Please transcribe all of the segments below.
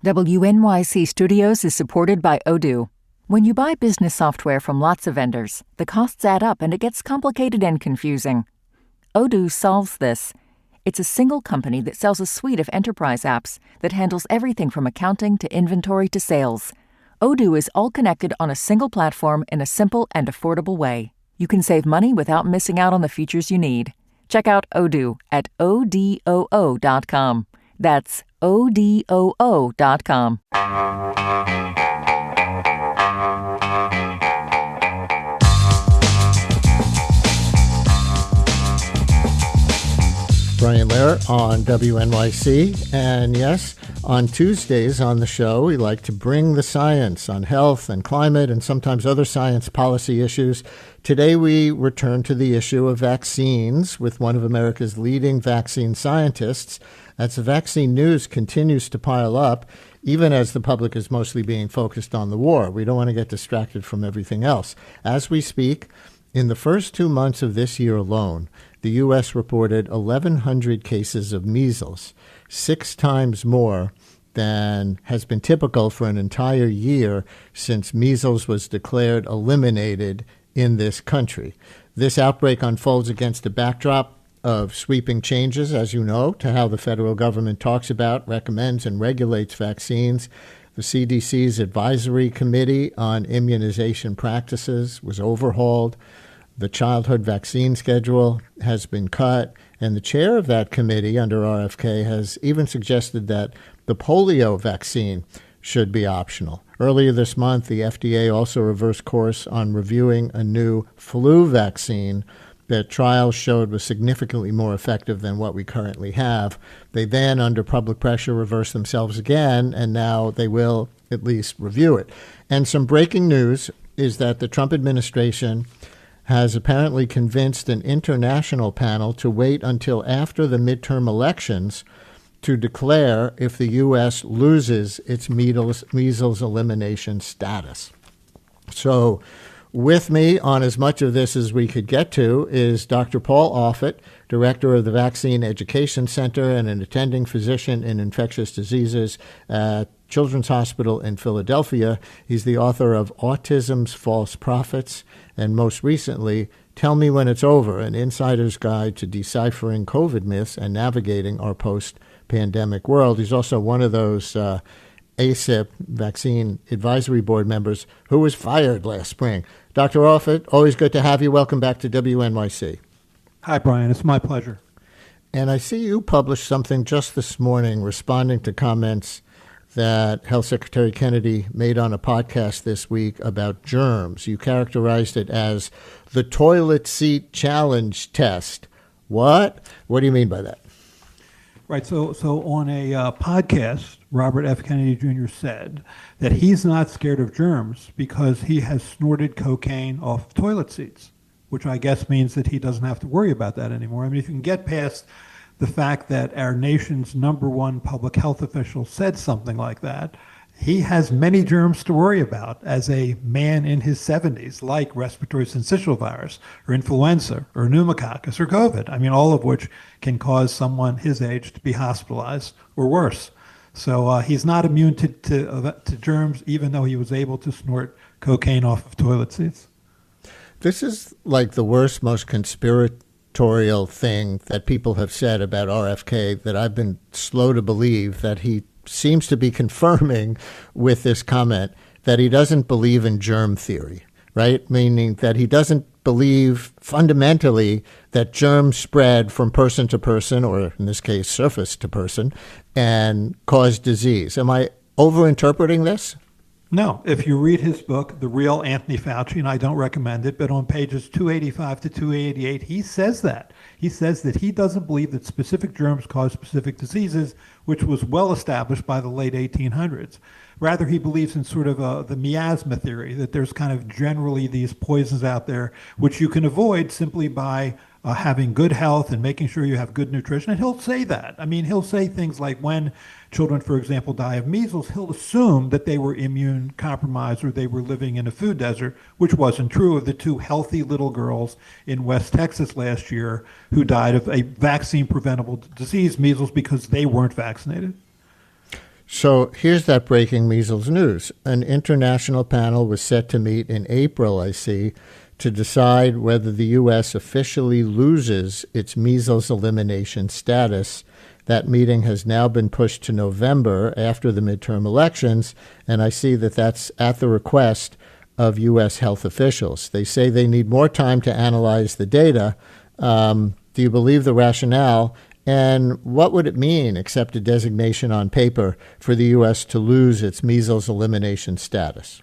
WNYC Studios is supported by Odoo. When you buy business software from lots of vendors, the costs add up and it gets complicated and confusing. Odoo solves this. It's a single company that sells a suite of enterprise apps that handles everything from accounting to inventory to sales. Odoo is all connected on a single platform in a simple and affordable way. You can save money without missing out on the features you need. Check out Odoo at odoo.com. That's odoo.com. Brian Lehrer on WNYC, and yes, on Tuesdays on the show, we like to bring the science on health and climate and sometimes other science policy issues. Today, we return to the issue of vaccines with one of America's leading vaccine scientists. As the vaccine news continues to pile up, even as the public is mostly being focused on the war, we don't want to get distracted from everything else. As we speak, in the first 2 months of this year alone, the U.S. reported 1,100 cases of measles, 6 times more than has been typical for an entire year since measles was declared eliminated in this country. This outbreak unfolds against a backdrop of sweeping changes, as you know, to how the federal government talks about, recommends, and regulates vaccines. The CDC's Advisory Committee on Immunization Practices was overhauled. The childhood vaccine schedule has been cut, and the chair of that committee under RFK has even suggested that the polio vaccine should be optional. Earlier this month, the FDA also reversed course on reviewing a new flu vaccine that trials showed was significantly more effective than what we currently have. They then, under public pressure, reversed themselves again, and now they will at least review it. And some breaking news is that the Trump administration has apparently convinced an international panel to wait until after the midterm elections to declare if the U.S. loses its measles elimination status. So with me on as much of this as we could get to is Dr. Paul Offit, director of the Vaccine Education Center and an attending physician in infectious diseases at Children's Hospital in Philadelphia. He's the author of Autism's False Prophets and most recently, Tell Me When It's Over, an insider's guide to deciphering COVID myths and navigating our post-pandemic world. He's also one of those ACIP, Vaccine Advisory Board members, who was fired last spring. Dr. Offit, always good to have you. Welcome back to WNYC. Hi, Brian. It's my pleasure. And I see you published something just this morning responding to comments that Health Secretary Kennedy made on a podcast this week about germs. You characterized it as the toilet seat challenge test. What? What do you mean by that? Right. So on a podcast, Robert F. Kennedy Jr. said that he's not scared of germs because he has snorted cocaine off toilet seats, which I guess means that he doesn't have to worry about that anymore. I mean, if you can get past the fact that our nation's number one public health official said something like that, he has many germs to worry about as a man in his 70s, like respiratory syncytial virus or influenza or pneumococcus or COVID. I mean, all of which can cause someone his age to be hospitalized or worse. So he's not immune to germs, even though he was able to snort cocaine off of toilet seats. This is like the worst, most conspiratorial thing that people have said about RFK that I've been slow to believe that he seems to be confirming with this comment that he doesn't believe in germ theory, right? Meaning that he doesn't believe fundamentally that germs spread from person to person, or in this case, surface to person, and cause disease. Am I overinterpreting this? No. If you read his book, The Real Anthony Fauci, and I don't recommend it, but on pages 285 to 288, he says that. He says that he doesn't believe that specific germs cause specific diseases, which was well established by the late 1800s. Rather, he believes in sort of the miasma theory, that there's kind of generally these poisons out there which you can avoid simply by having good health and making sure you have good nutrition. And he'll say that. I mean, he'll say things like when children, for example, die of measles, he'll assume that they were immune compromised or they were living in a food desert, which wasn't true of the 2 healthy little girls in West Texas last year who died of a vaccine-preventable disease, measles, because they weren't vaccinated. So here's that breaking measles news. An international panel was set to meet in April, I see, to decide whether the U.S. officially loses its measles elimination status. That meeting has now been pushed to November after the midterm elections, and I see that that's at the request of U.S. health officials. They say they need more time to analyze the data. Do you believe the rationale? And what would it mean, except a designation on paper, for the U.S. to lose its measles elimination status?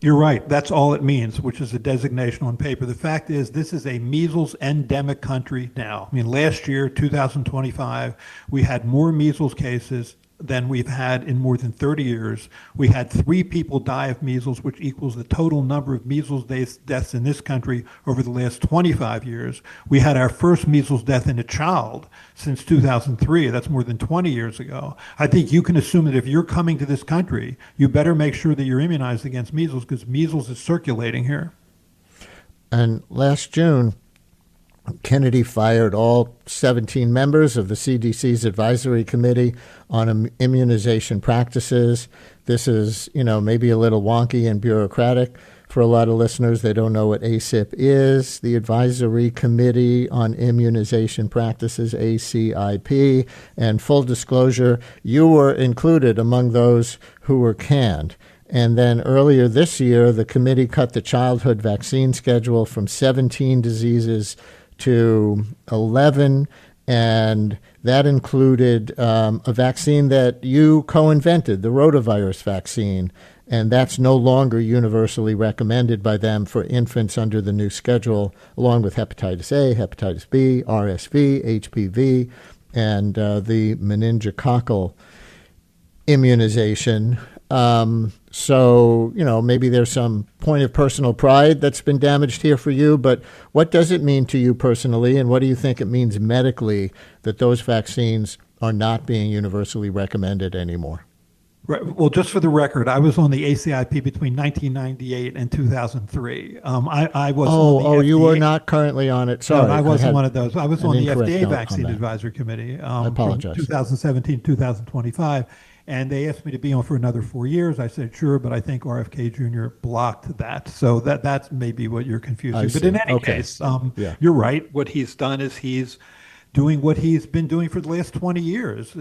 You're right. That's all it means, which is a designation on paper. The fact is, this is a measles endemic country now. I mean, last year, 2025, we had more measles cases than we've had in more than 30 years. We had 3 people die of measles, which equals the total number of measles deaths in this country over the last 25 years. We had our first measles death in a child since 2003. That's more than 20 years ago. I think you can assume that if you're coming to this country, you better make sure that you're immunized against measles, because measles is circulating here. And last June, Kennedy fired all 17 members of the CDC's advisory committee on immunization practices. This is, maybe a little wonky and bureaucratic for a lot of listeners. They don't know what ACIP is, the Advisory Committee on Immunization Practices, ACIP. And full disclosure, you were included among those who were canned. And then earlier this year, the committee cut the childhood vaccine schedule from 17 diseases to 11, and that included a vaccine that you co-invented, the rotavirus vaccine, and that's no longer universally recommended by them for infants under the new schedule, along with hepatitis A, hepatitis B, RSV, HPV, and the meningococcal immunization. So, maybe there's some point of personal pride that's been damaged here for you, but what does it mean to you personally, and what do you think it means medically that those vaccines are not being universally recommended anymore? Right. Well, just for the record, I was on the ACIP between 1998 and 2003. I was on the FDA. You were not currently on it. Sorry. No, I wasn't one of those. I was on the FDA Vaccine on Advisory Committee I apologize. from 2017 2025. And they asked me to be on for another 4 years. I said, sure, but I think RFK Jr. blocked that. So that's maybe what you're confusing. But in any case, You're right. What he's done is he's doing what he's been doing for the last 20 years.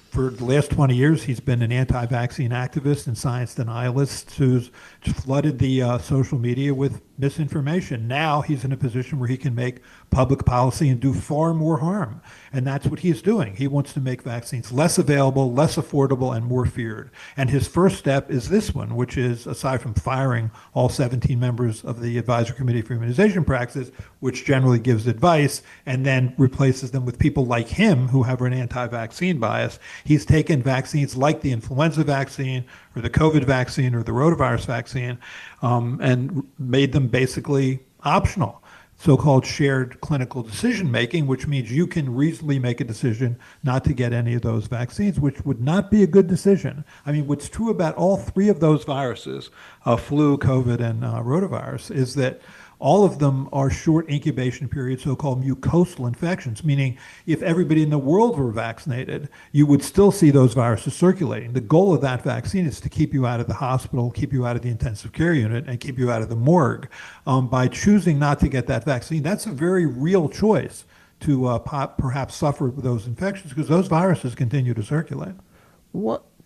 For the last 20 years, he's been an anti-vaccine activist and science denialist who's flooded the social media with misinformation. Now he's in a position where he can make public policy and do far more harm. And that's what he's doing. He wants to make vaccines less available, less affordable, and more feared. And his first step is this one, which is, aside from firing all 17 members of the Advisory Committee for Immunization Practices, which generally gives advice, and then replaces them with people like him who have an anti-vaccine bias, he's taken vaccines like the influenza vaccine or the COVID vaccine or the rotavirus vaccine and made them basically optional. So-called shared clinical decision-making, which means you can reasonably make a decision not to get any of those vaccines, which would not be a good decision. I mean, what's true about all 3 of those viruses, flu, COVID, and rotavirus, is that all of them are short incubation period, so-called mucosal infections, meaning if everybody in the world were vaccinated, you would still see those viruses circulating. The goal of that vaccine is to keep you out of the hospital, keep you out of the intensive care unit, and keep you out of the morgue. By choosing not to get that vaccine, that's a very real choice to perhaps suffer with those infections, because those viruses continue to circulate.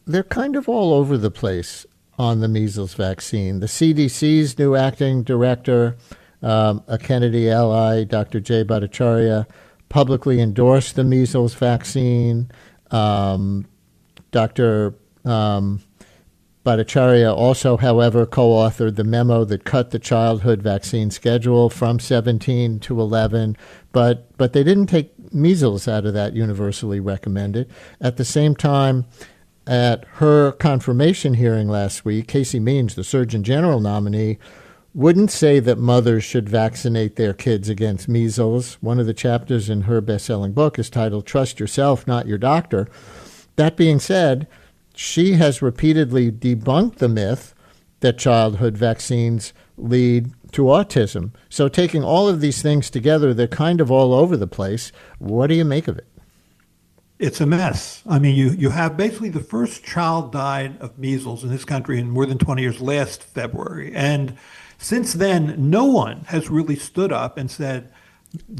They're kind of all over the place on the measles vaccine. The CDC's new acting director, a Kennedy ally, Dr. Jay Bhattacharya, publicly endorsed the measles vaccine. Dr. Bhattacharya also, however, co-authored the memo that cut the childhood vaccine schedule from 17 to 11, but they didn't take measles out of that universally recommended. At the same time, at her confirmation hearing last week, Casey Means, the Surgeon General nominee, wouldn't say that mothers should vaccinate their kids against measles. One of the chapters in her best-selling book is titled Trust Yourself, Not Your Doctor. That being said, she has repeatedly debunked the myth that childhood vaccines lead to autism. So taking all of these things together, they're kind of all over the place. What do you make of it? It's a mess. I mean, you have basically the first child died of measles in this country in more than 20 years last February. And since then, no one has really stood up and said,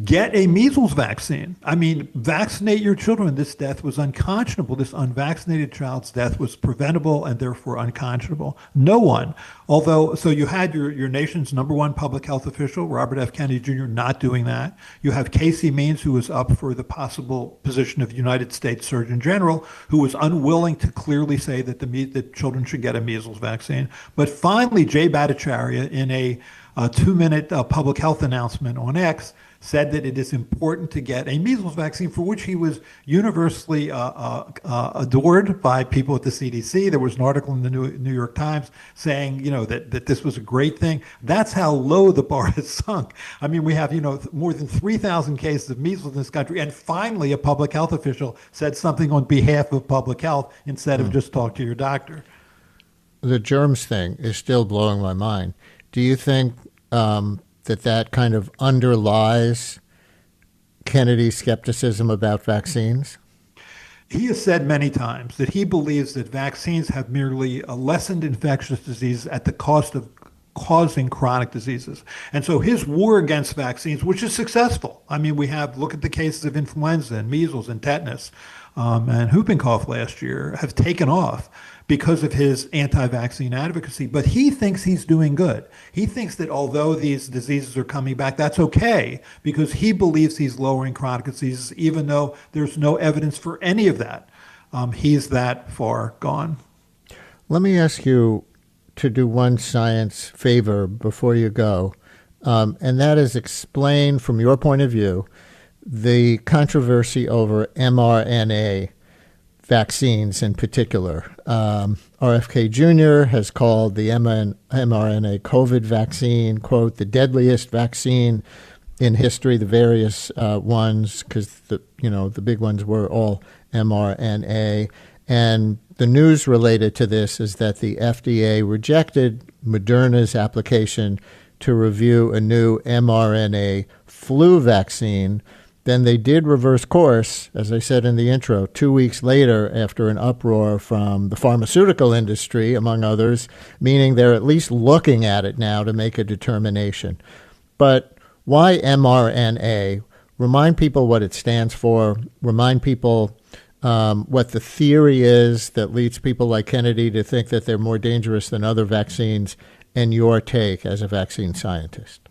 get a measles vaccine. I mean, vaccinate your children. This death was unconscionable. This unvaccinated child's death was preventable and therefore unconscionable. No one. Although, so you had your nation's number one public health official, Robert F. Kennedy Jr., not doing that. You have Casey Means, who was up for the possible position of United States Surgeon General, who was unwilling to clearly say that children should get a measles vaccine. But finally, Jay Bhattacharya, in a 2-minute public health announcement on X, said that it is important to get a measles vaccine, for which he was universally adored by people at the CDC. There was an article in the New York Times saying, that this was a great thing. That's how low the bar has sunk. I mean, we have, more than 3,000 cases of measles in this country, and finally a public health official said something on behalf of public health instead of just talk to your doctor. The germs thing is still blowing my mind. Do you think that kind of underlies Kennedy's skepticism about vaccines? He has said many times that he believes that vaccines have merely lessened infectious diseases at the cost of causing chronic diseases. And so his war against vaccines, which is successful. I mean, look at the cases of influenza and measles and tetanus and whooping cough last year have taken off because of his anti-vaccine advocacy. But he thinks he's doing good. He thinks that although these diseases are coming back, that's okay, because he believes he's lowering chronic diseases, even though there's no evidence for any of that. He's that far gone. Let me ask you to do one science favor before you go, and that is explain from your point of view the controversy over mRNA vaccines in particular. RFK Jr. has called the mRNA COVID vaccine, quote, the deadliest vaccine in history, the various ones, because the big ones were all mRNA. And the news related to this is that the FDA rejected Moderna's application to review a new mRNA flu vaccine. Then they did reverse course, as I said in the intro, 2 weeks later after an uproar from the pharmaceutical industry, among others, meaning they're at least looking at it now to make a determination. But why mRNA? Remind people what it stands for. Remind people what the theory is that leads people like Kennedy to think that they're more dangerous than other vaccines, and your take as a vaccine scientist.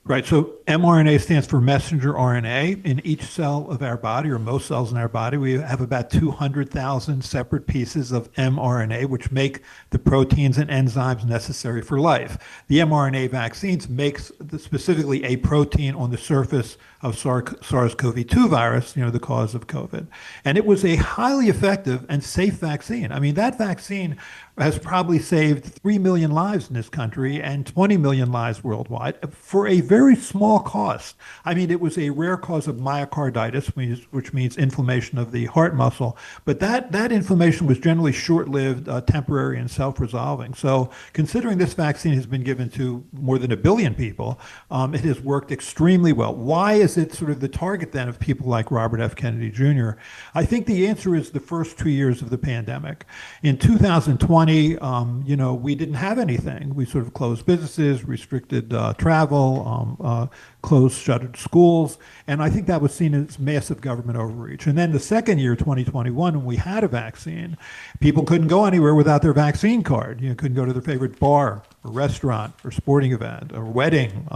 Right. So mRNA stands for messenger RNA. In each cell of our body, or most cells in our body, we have about 200,000 separate pieces of mRNA, which make the proteins and enzymes necessary for life. The mRNA vaccines makes specifically a protein on the surface of SARS-CoV-2 virus, the cause of COVID. And it was a highly effective and safe vaccine. I mean, that vaccine has probably saved 3 million lives in this country and 20 million lives worldwide for a very small cost. I mean, it was a rare cause of myocarditis, which means inflammation of the heart muscle. But that inflammation was generally short-lived, temporary, and self-resolving. So considering this vaccine has been given to more than 1 billion people, it has worked extremely well. Why is it sort of the target then of people like Robert F. Kennedy Jr.? I think the answer is the first 2 years of the pandemic. In 2020, we didn't have anything. We sort of closed businesses, restricted travel, closed, shuttered schools, and I think that was seen as massive government overreach. And then the second year, 2021, when we had a vaccine, people couldn't go anywhere without their vaccine card. Couldn't go to their favorite bar or restaurant or sporting event or wedding,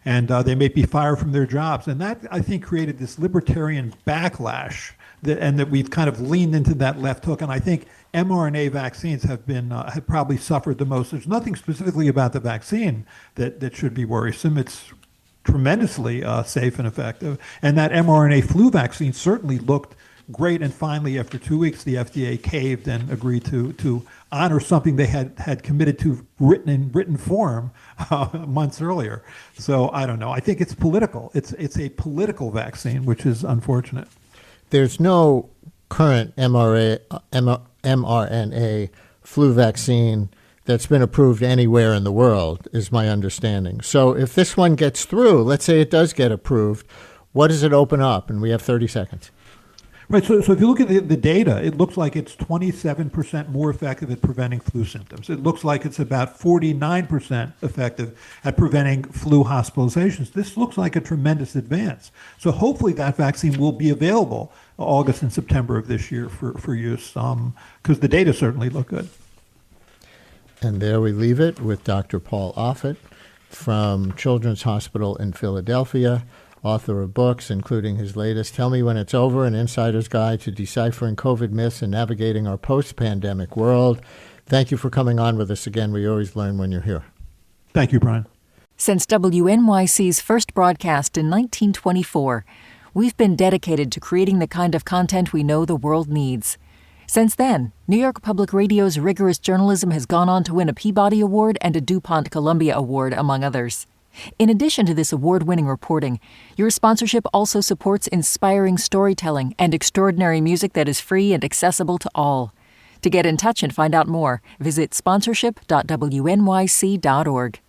and they may be fired from their jobs. And that, I think, created this libertarian backlash, that we've kind of leaned into that left hook. And I think mRNA vaccines have probably suffered the most. There's nothing specifically about the vaccine that should be worrisome. It's tremendously safe and effective. And that mRNA flu vaccine certainly looked great. And finally, after 2 weeks, the FDA caved and agreed to honor something they had committed to in written form months earlier. So I don't know. I think it's political. It's a political vaccine, which is unfortunate. There's no current mRNA flu vaccine that's been approved anywhere in the world, is my understanding. So if this one gets through, let's say it does get approved, what does it open up? And we have 30 seconds. Right. So if you look at the data, it looks like it's 27% more effective at preventing flu symptoms. It looks like it's about 49% effective at preventing flu hospitalizations. This looks like a tremendous advance. So hopefully that vaccine will be available August and September of this year for use, because the data certainly look good. And there we leave it with Dr. Paul Offit from Children's Hospital in Philadelphia, author of books, including his latest, Tell Me When It's Over, An Insider's Guide to Deciphering COVID Myths and Navigating Our Post-Pandemic World. Thank you for coming on with us again. We always learn when you're here. Thank you, Brian. Since WNYC's first broadcast in 1924, we've been dedicated to creating the kind of content we know the world needs. Since then, New York Public Radio's rigorous journalism has gone on to win a Peabody Award and a DuPont Columbia Award, among others. In addition to this award-winning reporting, your sponsorship also supports inspiring storytelling and extraordinary music that is free and accessible to all. To get in touch and find out more, visit sponsorship.wnyc.org.